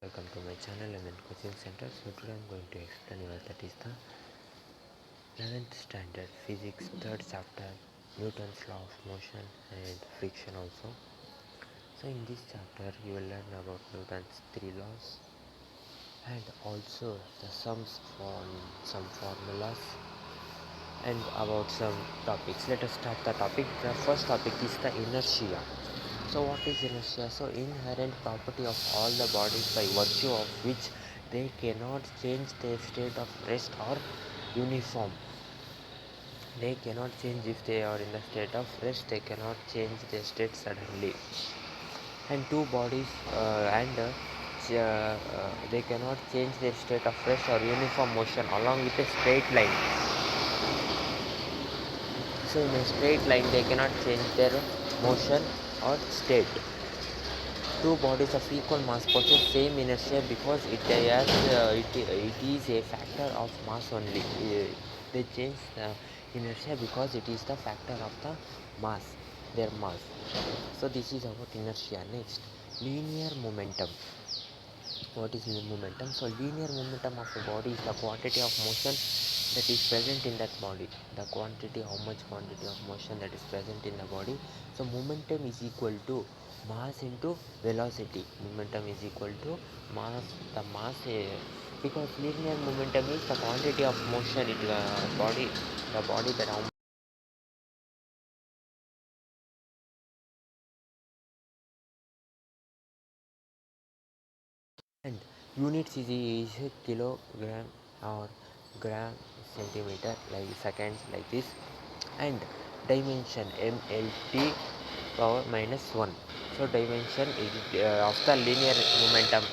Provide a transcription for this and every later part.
Welcome to my channel and coaching center. So today I'm going to explain you that is the 11th standard physics 3rd chapter, Newton's law of motion and friction also. So in this chapter you will learn about Newton's 3 laws and also the sums from some formulas and about some topics. Let us start the topic. The first topic is the inertia. So what is inertia? So inherent property of all the bodies by virtue of which they cannot change their state of rest or uniform. They cannot change if they are in the state of rest. They cannot change their state suddenly. And two bodies they cannot change their state of rest or uniform motion along with a straight line. So in a straight line they cannot change their motion or state. Two bodies of equal mass possess same inertia because it is a factor of mass only. They change the inertia because it is the factor of the mass, their mass. So this is about inertia. Next, linear momentum. What is linear momentum? So linear momentum of a body is the quantity of motion that is present in that body. The quantity, how much quantity of motion that is present in the body. So momentum is equal to mass into velocity. Momentum is equal to mass. The mass because linear momentum is the quantity of motion. The body that how and units is kilogram or gram centimeter like seconds like this, and dimension mlt power minus 1. So dimension is of the linear momentum.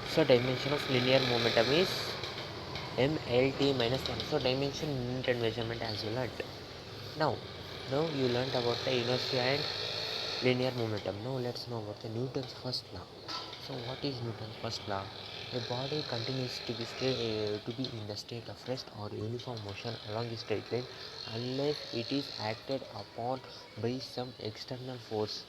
So dimension of linear momentum is mlt minus 1. So dimension, unit and measurement as you learnt. Now you learnt about the inertia and linear momentum. Now let's know about the Newton's first law. So what is Newton's first law? A body continues to be in the state of rest or uniform motion along a straight line unless it is acted upon by some external force.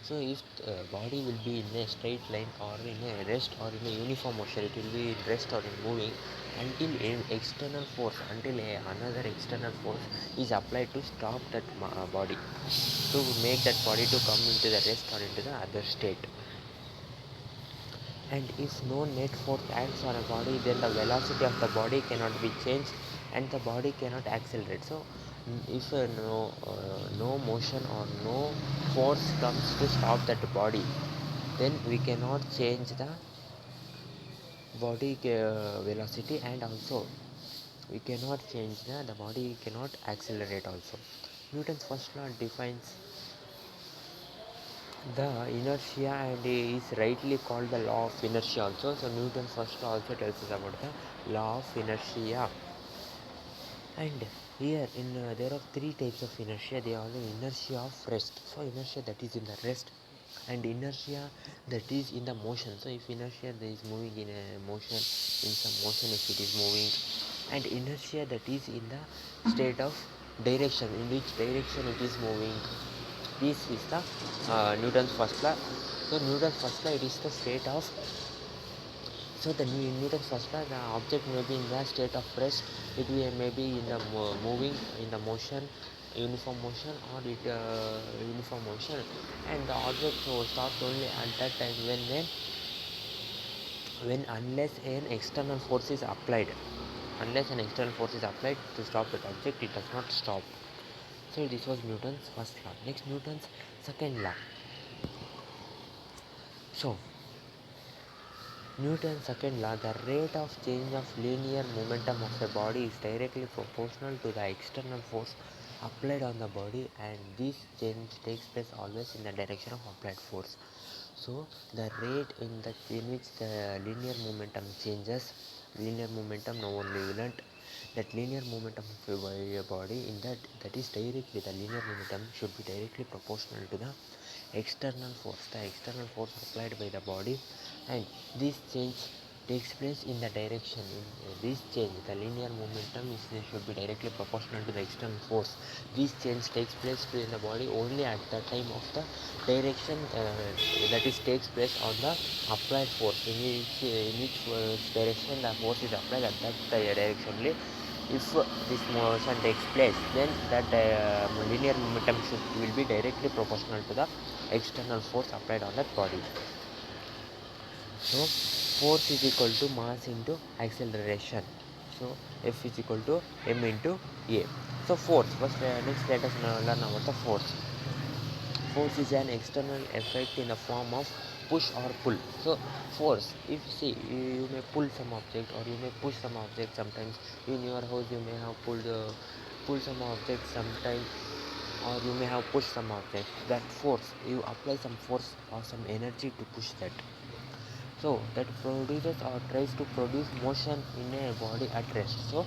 So if the body will be in a straight line or in a rest or in a uniform motion, it will be in rest or in moving until another external force is applied to stop that body, to make that body to come into the rest or into the other state. And if no net force acts on a body, then the velocity of the body cannot be changed and the body cannot accelerate. So if no motion or no force comes to stop that body, then we cannot change the body velocity, and also we cannot change the body cannot accelerate also. Newton's first law defines the inertia and is rightly called the law of inertia also. So Newton's first law also tells us about the law of inertia. And here there are three types of inertia. They are the inertia of rest. So inertia that is in the rest, and inertia that is in the motion. So if inertia that is moving in a motion, in some motion if it is moving, and inertia that is in the state of direction, in which direction it is moving. This is the Newton's first law. So Newton's first law, it is the state of, so the Newton's first law, the object may be in the state of rest, it may be in the moving, in the motion, uniform motion, or uniform motion, and the object stops only at that time when unless an external force is applied. Unless an external force is applied to stop that object, it does not stop. So this was Newton's first law. Next, Newton's second law. So Newton's second law, the rate of change of linear momentum of a body is directly proportional to the external force applied on the body, and this change takes place always in the direction of applied force. So the rate in which the linear momentum changes, linear momentum, now only we learnt that linear momentum of a body, in that is directly, the linear momentum should be directly proportional to the external force applied by the body, and this change takes place in the direction. In this change, the linear momentum should be directly proportional to the external force. This change takes place in the body only at the time of the direction that is takes place on the applied force. In which direction the force is applied, at that direction only. If this motion takes place, then that linear momentum will be directly proportional to the external force applied on that body. So force is equal to mass into acceleration. So F is equal to m into a. So force, first next let us learn about the force. Force is an external effect in the form of push or pull. So force, if see, you may pull some object or you may push some object. Sometimes in your house you may have pull some object sometimes, or you may have pushed some object. That force, you apply some force or some energy to push that. So that produces or tries to produce motion in a body at rest. So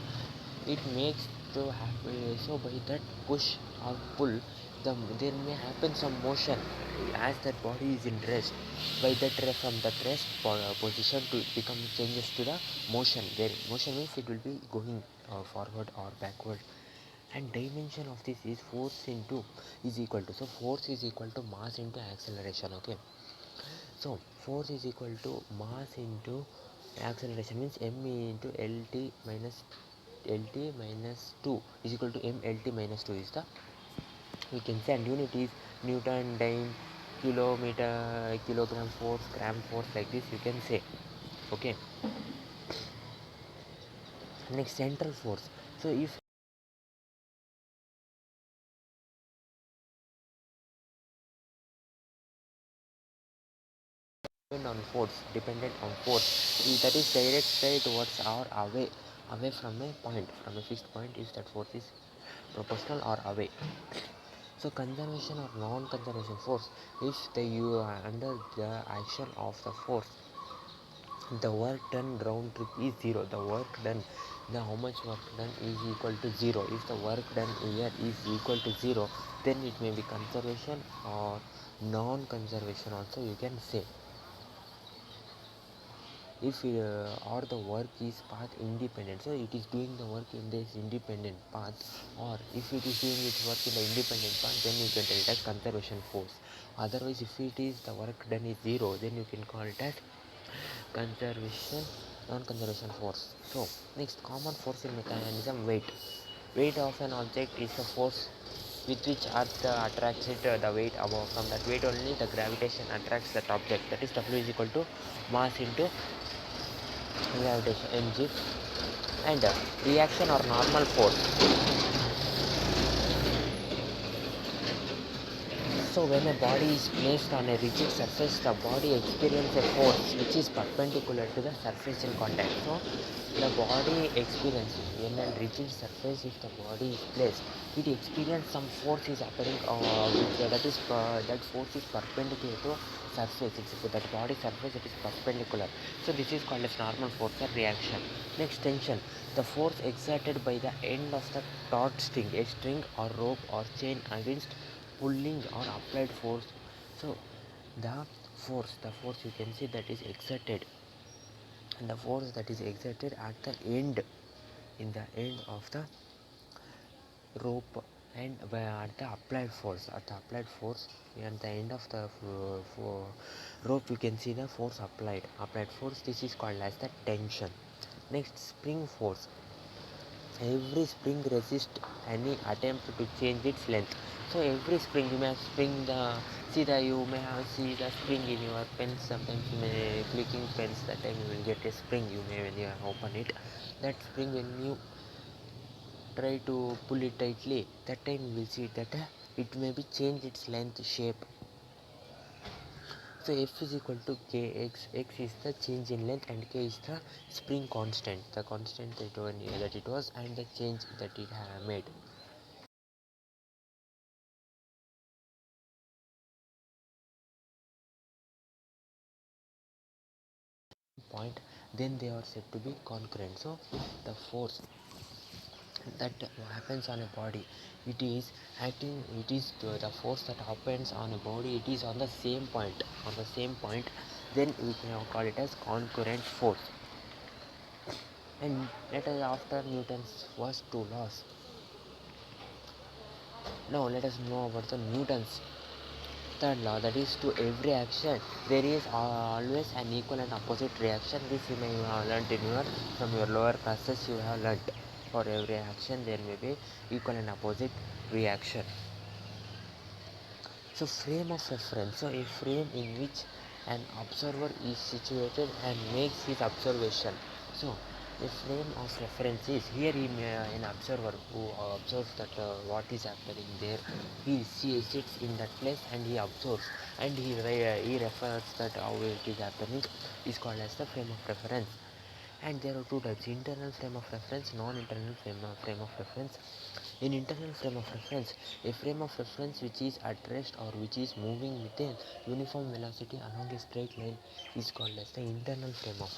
it makes to happen. So by that push or pull, there may happen some motion as that body is in rest. By that from that rest position to become changes to the motion. There motion means it will be going forward or backward. And dimension of this is force into is equal to, so force is equal to mass into acceleration. Okay, so force is equal to mass into acceleration, means m into lt minus 2 is equal to m lt minus 2 is the, we can say, and unit is newton, dyne, kilometer, kilogram force, gram force, like this you can say. Okay, next central force. So if dependent on force that is directed towards or away from a point, from a fixed point, is that force is proportional or away. So conservation or non-conservation force, if you are under the action of the force, the work done round trip is zero. The work done, the how much work done is equal to zero. If the work done here is equal to zero, then it may be conservation or non-conservation also, you can say. If or the work is path independent, so it is doing the work in this independent path, or if it is doing its work in the independent path, then you can tell it as conservation force. Otherwise, if it is the work done is zero, then you can call it as conservation non-conservation force. So next, common force in mechanism. Weight of an object is the force with which earth attracts it, the weight above. From that weight only the gravitation attracts that object, that is W is equal to mass into gravitation, mg. And reaction or normal force. So when a body is placed on a rigid surface, the body experiences a force which is perpendicular to the surface in contact. So the body experiences, in a rigid surface, if the body is placed, it experiences some force is appearing, that force is perpendicular to surface. It's that body surface, it is perpendicular. So this is called as normal force or reaction. Next, tension. The force exerted by the end of the taut string, a string or rope or chain, against pulling or applied force. So the force you can see that is exerted, and the force that is exerted at the end, in the end of the rope, and at the applied force, at the end of the rope, you can see the force applied force. This is called as the tension. Next, spring force. Every spring resists any attempt to change its length. So every spring, you may have spring the, you may have see the spring in your pens. Sometimes you may clicking pens, that time you will get a spring, you may, when you open it, that spring, when you try to pull it tightly, that time you will see that it may be change its length, shape. So F is equal to kx. X is the change in length and k is the spring constant, the constant that it was, and the change that it made. Point, then they are said to be concurrent. So the force that happens on a body, it is acting, it is the force that happens on a body, it is on the same point, then we can call it as concurrent force. And let us, after Newton's first two laws, now let us know about the Newton's third law, that is, to every action there is always an equal and opposite reaction. This you may have learnt in your, from your lower classes. You have learnt, for every action there may be equal and opposite reaction. So frame of reference, so a frame in which an observer is situated and makes his observation. So a frame of reference is, here an observer who observes that what is happening there, he sits in that place and he observes, and he refers that how it is happening, is called as the frame of reference. And there are two types: internal frame of reference, non-internal frame of reference. In internal frame of reference, a frame of reference which is at rest or which is moving with a uniform velocity along a straight line is called as the internal frame of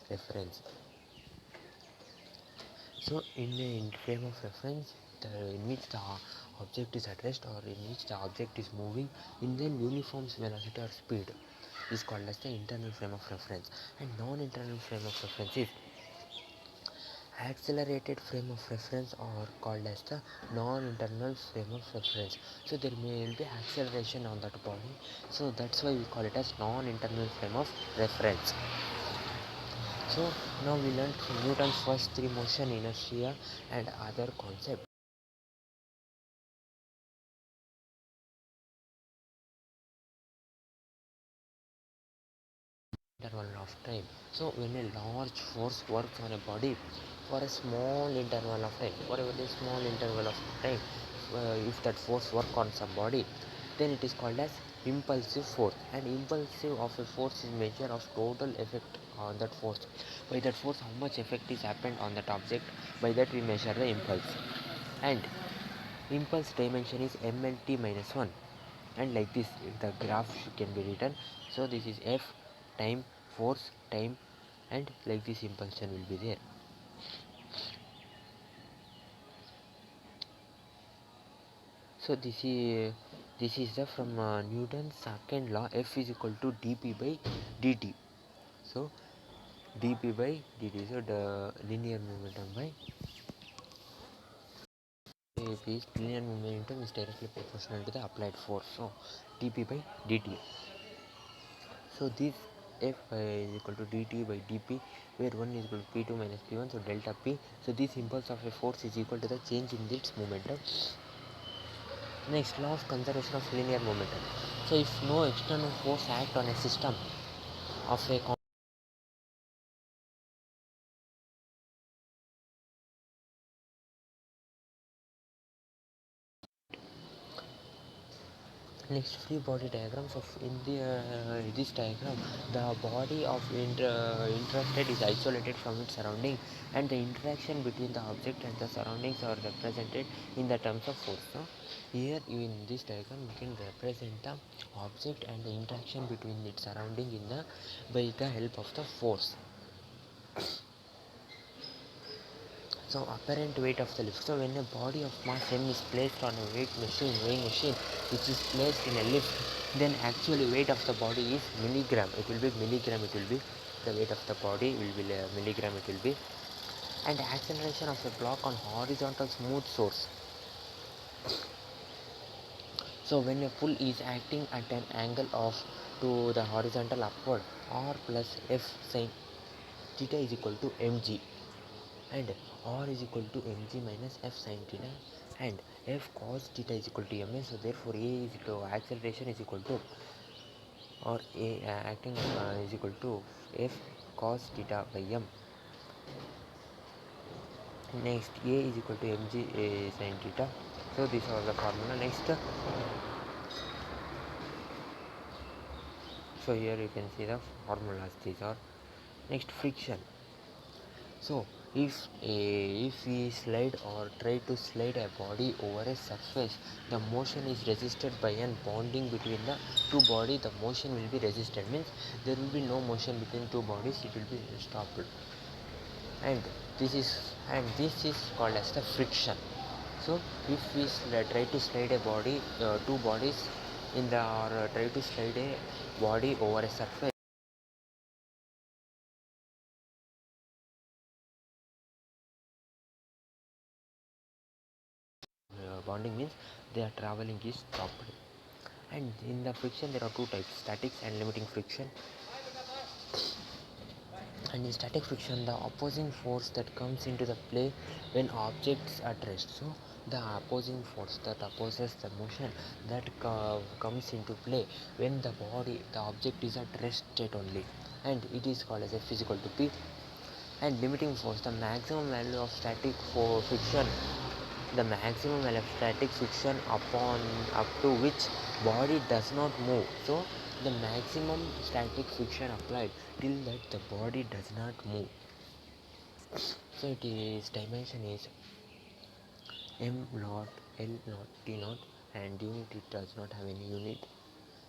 reference. So in a frame of reference, in which the object is at rest or in which the object is moving in the uniform velocity or speed, is called as the internal frame of reference. And non-internal frame of reference is accelerated frame of reference, or called as the non-internal frame of reference. So there may be acceleration on that body, so that's why we call it as non-internal frame of reference. So now we learned Newton's first three: motion, inertia, and other concepts. Interval of time. So when a large force works on a body for a small interval of time, for a very small interval of time, if that force work on somebody, then it is called as impulsive force. And impulsive of a force is measure of total effect on that force. By that force, how much effect is happened on that object, by that we measure the impulse. And impulse dimension is mlt minus 1. And like this the graph can be written. So this is F time force time, and like this impulsion will be there. So this is the from Newton's second law, F is equal to dp by dt. So dp by dt, so the linear momentum by is linear momentum is directly proportional to the applied force, so dp by dt. So this F is equal to dt by dp, where 1 is equal to p2 minus p1, so delta p. So this impulse of a force is equal to the change in its momentum. Next, law of conservation of linear momentum. So if no external force act on a system of a next, free body diagram. So in this diagram, the body of interested is isolated from its surrounding, and the interaction between the object and the surroundings are represented in the terms of force. So here in this diagram we can represent the object and the interaction between its surrounding in the by the help of the force. So apparent weight of the lift. So when a body of mass m is placed on a weighing machine which is placed in a lift, then actually weight of the body is milligram. It will be milligram. It will be the weight of the body will be milligram. It will be. And acceleration of a block on horizontal smooth source. So when a pull is acting at an angle of to the horizontal upward, r plus f sin theta is equal to mg, and r is equal to mg minus f sin theta, and f cos theta is equal to ma. So therefore a is equal to acceleration is equal to, or a acting is equal to f cos theta by m. Next, a is equal to mg sin theta. So these are the formula. Next, so here you can see the formulas. These are. Next, friction. So if we slide or try to slide a body over a surface, the motion is resisted by an bonding between the two bodies. The motion will be resisted, means there will be no motion between two bodies, it will be stopped. And this is called as the friction. So if we try to slide a body, two bodies in the or try to slide a body over a surface. Bonding means their traveling is stopped. And in the friction there are two types, statics and limiting friction. And in static friction, the opposing force that comes into the play when objects are at rest. So the opposing force that opposes the motion that comes into play when the object is at rest state only, and it is called as a physical to p. And limiting force, the maximum value of static for friction, the maximum value of static friction upon up to which body does not move. So the maximum static friction applied till that the body does not move. So it is dimension is m naught, l naught, t naught, and unit it does not have any unit.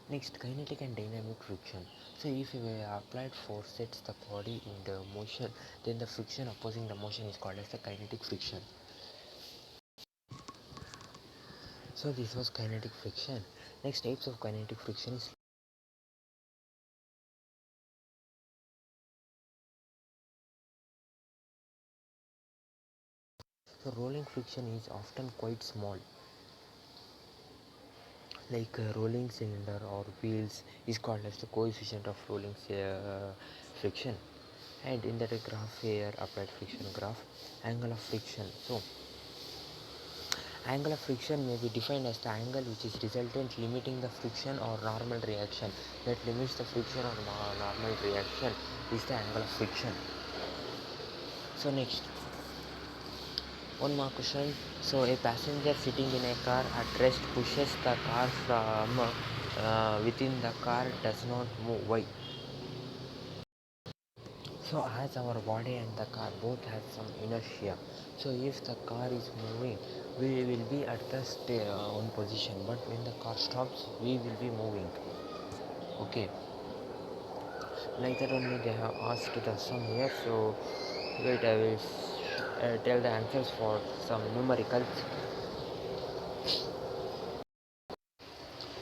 Next, kinetic and dynamic friction. So if a applied force sets the body in the motion, then the friction opposing the motion is called as the kinetic friction. So this was kinetic friction. Next types of kinetic friction is, so rolling friction is often quite small, like rolling cylinder or wheels is called as the coefficient of rolling friction. And in that graph here, applied friction graph, angle of friction. So angle of friction may be defined as the angle which is resultant limiting the friction or normal reaction. That limits the friction or normal reaction is the angle of friction. So next, one more question. So a passenger sitting in a car at rest pushes the car from within the car does not move. Why? So as our body and the car both have some inertia, so if the car is moving, we will be at the on position, but when the car stops, we will be moving. Okay, like that only they have asked the sum here. So wait, I will tell the answers for some numericals.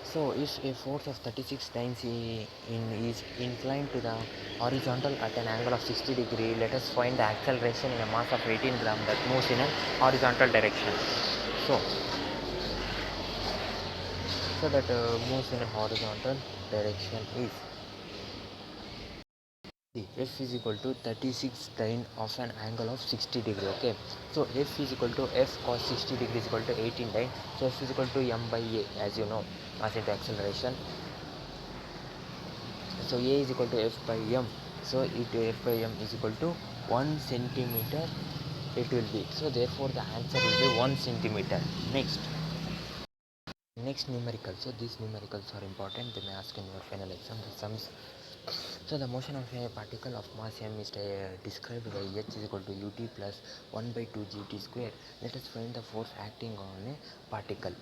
So if a force of 36 times is inclined to the horizontal at an angle of 60 degree, let us find the acceleration in a mass of 18 gram that moves in a horizontal direction. So, so that moves in a horizontal direction is F is equal to 36 time of an angle of 60 degree. Okay, so F is equal to F cos 60 degree is equal to 18 time. So F is equal to m by a, as you know, mass into acceleration. So a is equal to f by m, so f by m is equal to 1 centimeter it will be. So therefore the answer will be 1 centimeter. Next numerical. So these numericals are important, they may ask in your final exam the sums. So the motion of a particle of mass m is described by h is equal to ut plus 1 by 2 gt square. Let us find the force acting on a particle.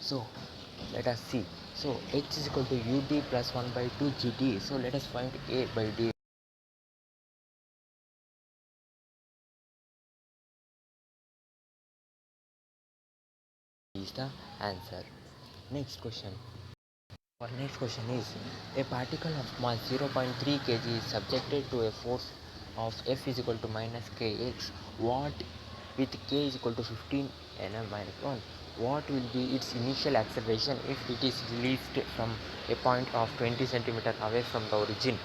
So let us see. So h is equal to ud plus 1 by 2 gt. So let us find a by d is the answer. Next question. Our next question is, a particle of mass 0.3 kg is subjected to a force of F is equal to minus kx. What, with k is equal to 15 nm minus 1, what will be its initial acceleration if it is released from a point of 20 centimeter away from the origin?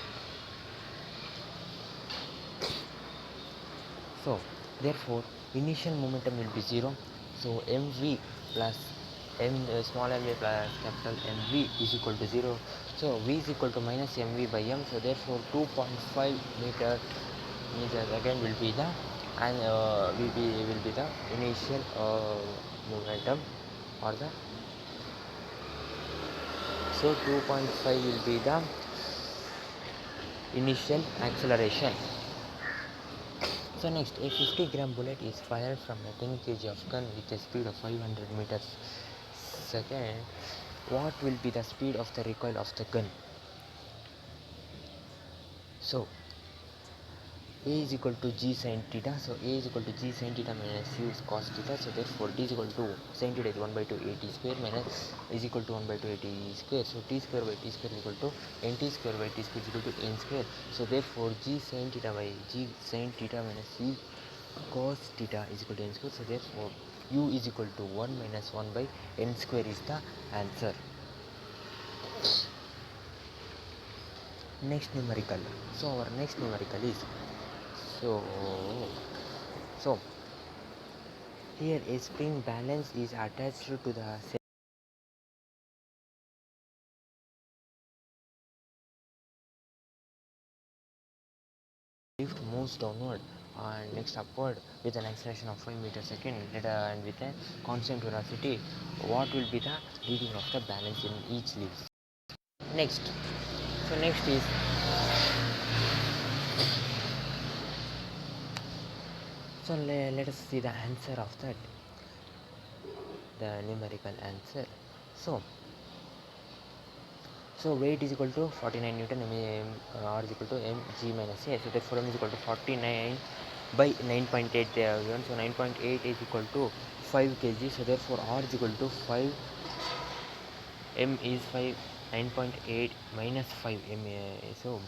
So therefore initial momentum will be 0. So mv plus small mv plus capital mv is equal to 0. So v is equal to minus mv by m. So therefore 2.5 meters again will be the, and will be the initial momentum, or the, so 2.5 will be the initial acceleration. So next, a 50-gram bullet is fired from a 10 kg of gun with a speed of 500 meters second. What will be the speed of the recoil of the gun? So A is equal to g sin theta, so A is equal to g sin theta minus u cos theta, so therefore d is equal to sin theta is 1 by 2 at square minus is equal to 1 by 2 at square, so t square by t square is equal to nt square by t square is equal to n square, so therefore g sin theta by g sin theta minus u cos theta is equal to n square, so therefore u is equal to 1 minus 1 by n square is the answer. Next numerical, so our next numerical is so here a spring balance is attached to the lift moves downward and next upward with an acceleration of 5 meters second and with a constant velocity. What will be the reading of the balance in each lift? Next, so next is let us see the answer of that, the numerical answer. So weight is equal to 49 Newton, R is equal to mg minus a. So therefore m is equal to 49 by 9.8 they have given. So 9.8 is equal to 5 kg. So therefore R is equal to 5, m is 5, 9.8 minus 5 m. So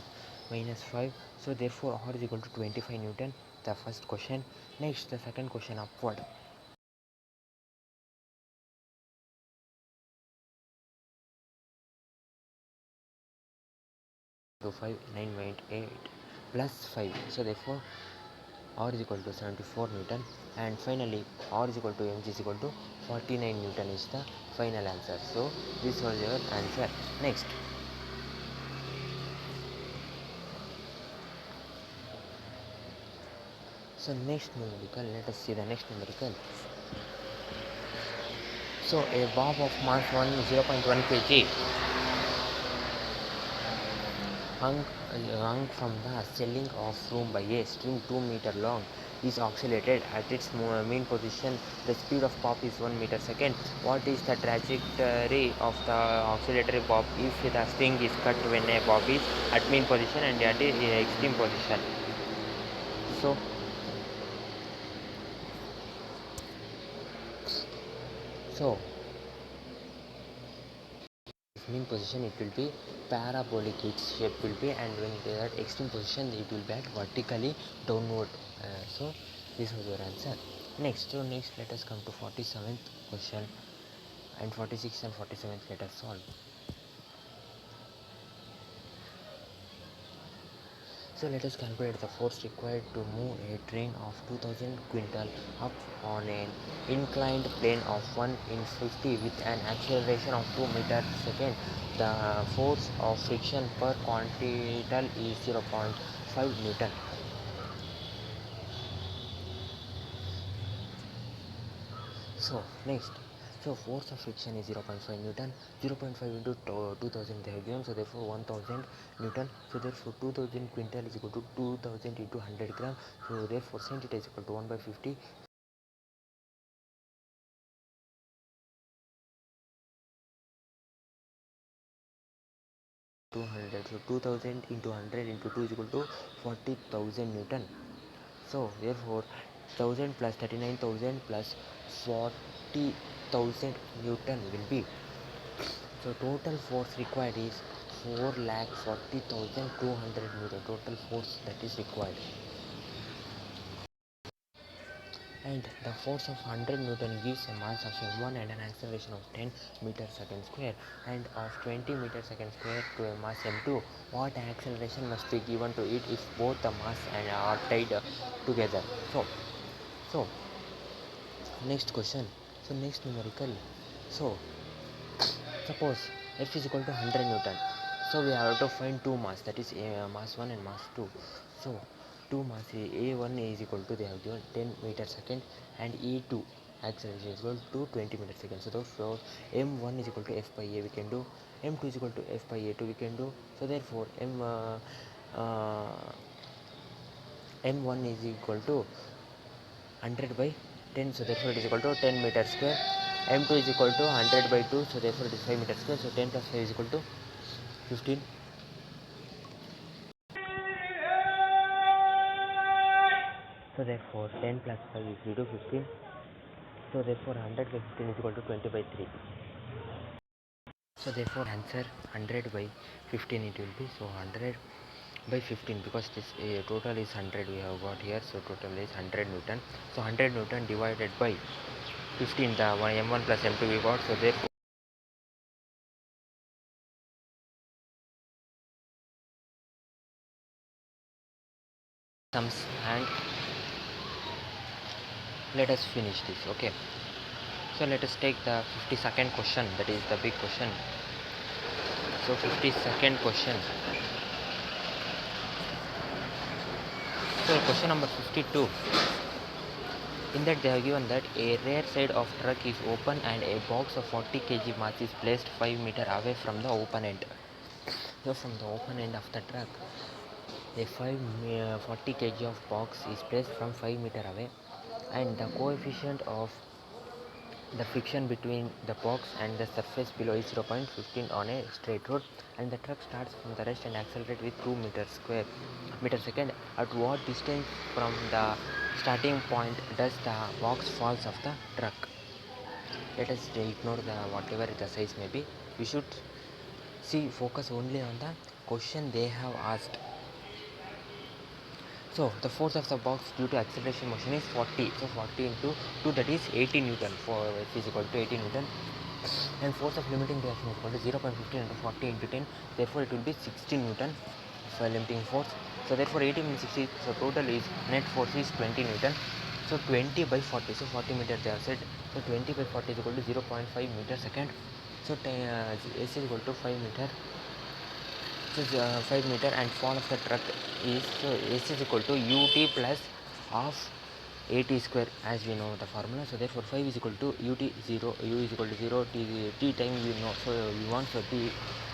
minus 5. So therefore R is equal to 25 Newton. The first question. Next the second question upward. To 5, 9.8 plus 5. So therefore R is equal to 74 Newton, and finally R is equal to mg is equal to 49 Newton is the final answer. So this was your answer. Next, so next numerical, let us see the next numerical. So a bob of mass 0.1 kg hung from the ceiling of room by a string 2 meter long is oscillated at its mean position. The speed of pop is 1 meter second. What is the trajectory of the oscillatory bob if the string is cut when a bob is at mean position and at extreme position? So so mean position it will be parabolic, its shape will be, and when it is at extreme position it will be at vertically downward. So this was your answer. Next let us come to 47th question, and 46th and 47th let us solve. So let us calculate the force required to move a train of 2000 quintal up on an inclined plane of 1 in 50 with an acceleration of 2 meters per second. The force of friction per quintal is 0.5 Newton. So next, so force of friction is 0.5 Newton, 0.5 into 2000 they have given, so therefore 1000 Newton, so therefore 2000 quintal is equal to 2000 into 100 gram, so therefore sin theta is equal to 1 by 50. So 2000 into 100 into 2 is equal to 40,000 Newton. So therefore 1000 plus 39,000 plus 40,000 Newton will be, so total force required is 4,40,200 Newton, total force that is required. And the force of 100 Newton gives a mass of m1 and an acceleration of 10 meter second square, and of 20 meter second square to a mass m2. What acceleration must be given to it if both the mass and are tied together? So next question, so next numerical. So suppose F is equal to 100 Newton. So we have to find two mass, that is mass 1 and mass 2. So two mass A1 is equal to, they have given 10 meter second, and E2 acceleration is equal to 20 meter second. So therefore M1 is equal to F by A we can do, M2 is equal to F by A2 we can do. So therefore M1 is equal to 100 by 10, so therefore it is equal to 10 meter square. M2 is equal to 100 by 2, so therefore it is 5 meter square, so 10 plus 5 is equal to 15. So therefore 10 plus 5 is equal to 15. So therefore 100 by 15 is equal to 20 by 3. So therefore answer 100 by 15 it will be. So 100 by 15, because this total is 100 we have got here, so total is 100 Newton. So 100 Newton divided by 15, the m1 plus m2 we got. So therefore sums, and let us finish this. Okay, so let us take the 52nd question, that is the big question. So 52nd question. So question number 52, in that they have given that a rear side of truck is open and a box of 40 kg mass is placed 5 meter away from the open end. So from the open end of the truck, a 40 kg of box is placed from 5 meter away, and the coefficient of the friction between the box and the surface below is 0.15 on a straight road, and the truck starts from the rest and accelerates with 2 meter second. At what distance from the starting point does the box falls of the truck? Let us ignore the whatever the size may be. We should focus only on the question they have asked. So the force of the box due to acceleration motion is 40. So 40 into 2, that is 80 Newton. For F is equal to 80 Newton. And force of limiting reaction is equal to 0.15 into 40 into 10. Therefore it will be 60 Newton for limiting force. So therefore 80 means 60. So total is net force is 20 Newton. So 20 by 40. So 40 meter they have said. So 20 by 40 is equal to 0.5 meter second. So S is equal to 5 meter. So 5 meter, and fall of the truck is, so S is equal to ut plus half at square, as we know the formula. So therefore 5 is equal to ut 0, u is equal to 0, t time we know, so we want, so t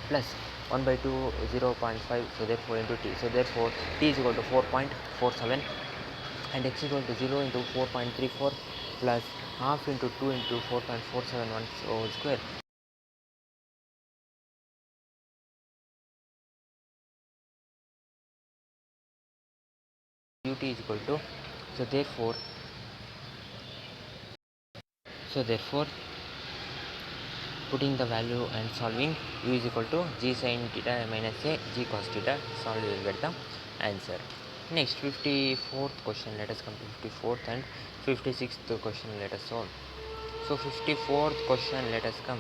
plus 1 by 2 0.5, so therefore into t. So therefore t is equal to 4.47, and x is equal to 0 into 4.34 plus half into 2 into 4.471 whole square. Ut is equal to, so therefore putting the value and solving, u is equal to g sin theta minus a g cos theta, solve, you will get the answer. Next 54th question, let us come to 54th and 56th question, let us solve. So 54th question, let us come.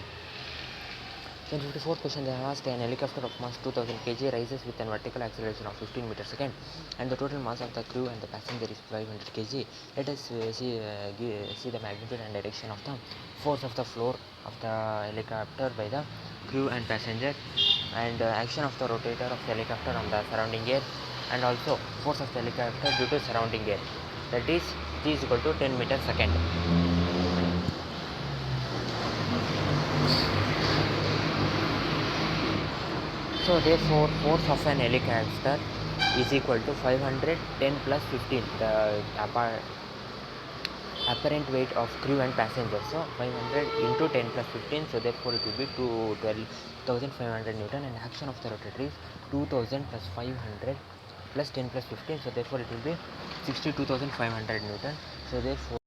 So in 54th question they have asked, an helicopter of mass 2000 kg rises with a vertical acceleration of 15 meter second, and the total mass of the crew and the passenger is 500 kg. Let us see the magnitude and direction of the force of the floor of the helicopter by the crew and passenger, and action of the rotator of the helicopter on the surrounding air, and also force of the helicopter due to surrounding air. That is g is equal to 10 meter second. So therefore force of an helicopter is equal to 510 plus 15, the apparent weight of crew and passengers. So 500 into 10 plus 15, so therefore it will be 12,500 Newton, and action of the rotator is 2000 plus 500 plus 10 plus 15, so therefore it will be 62,500 Newton. So therefore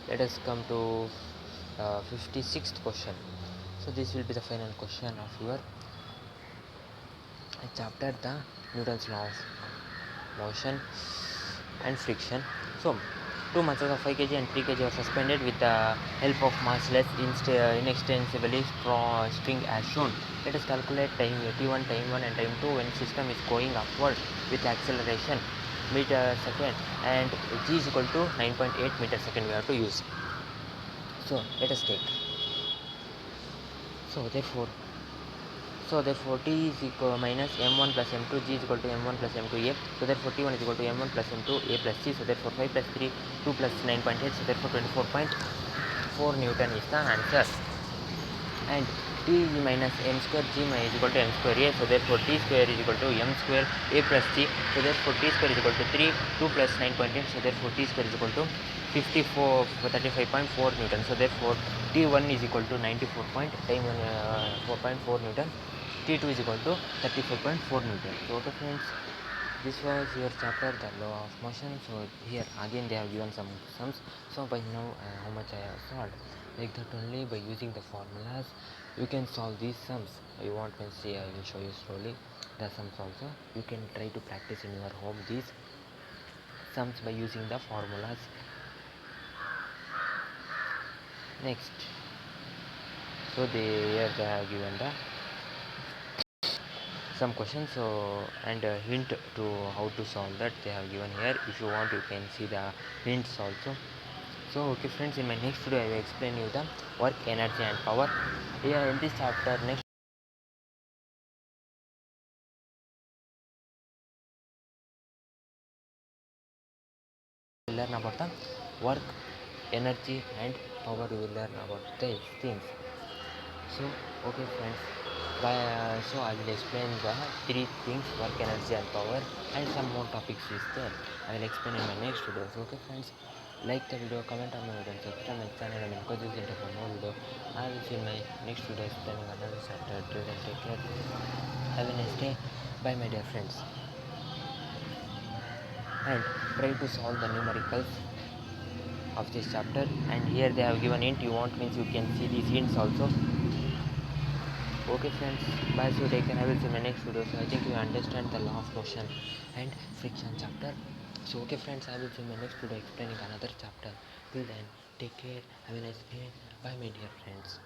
let us come to 56th question. So this will be the final question of your chapter, the Newton's law of motion and friction. So 2 masses of 5 kg and 3 kg are suspended with the help of massless inextensively strong string as shown. Let us calculate time t1, time 1 and time 2 when system is going upward with acceleration meter second, and g is equal to 9.8 meter second we have to use. So let us take, so therefore t is equal minus m1 plus m2, g is equal to m1 plus m2 a. So therefore t1 is equal to m1 plus m2 a plus c. So therefore 5 plus 3, 2 plus 9.8. So therefore 24.4 Newton is the answer. And t minus m square, g is equal to m square a. So therefore t square is equal to m square a plus c. So therefore t square is equal to 3, 2 plus 9.8. So therefore t square is equal to 35.4 Newton. So therefore T1 is equal to 4.4 Newton. T2 is equal to 34.4 Newton. So okay friends, this was your chapter, the law of motion. So here again they have given some sums. So by now how much I have solved, like that only by using the formulas you can solve these sums. You want to see, I will show you slowly the sums also. You can try to practice in your home these sums by using the formulas. Next, so here they have given the some questions, so and a hint to how to solve that they have given here. If you want, you can see the hints also. So okay friends, in my next video I will explain you the work, energy and power. Here in this chapter, next we will learn about the work, energy and power. We will learn about these things. So okay friends, so I will explain the three things: work, energy and power, and some more topics is there. I will explain in my next video. So okay friends, like the video, comment on my video and subscribe my channel and encourage this into for more video. I will see you in my next video explaining another chapter. Till then, take care, have a nice day, bye my dear friends, and try to solve the numericals of this chapter. And here they have given hint, you want means you can see these hints also. Okay friends, bye, so take care, I will see my next video. So I think you understand the law of motion and friction chapter. So okay friends, I will see my next video explaining another chapter. Till then, take care, have a nice day, bye my dear friends,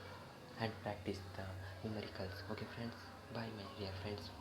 and practice the numericals. Okay friends, bye my dear friends.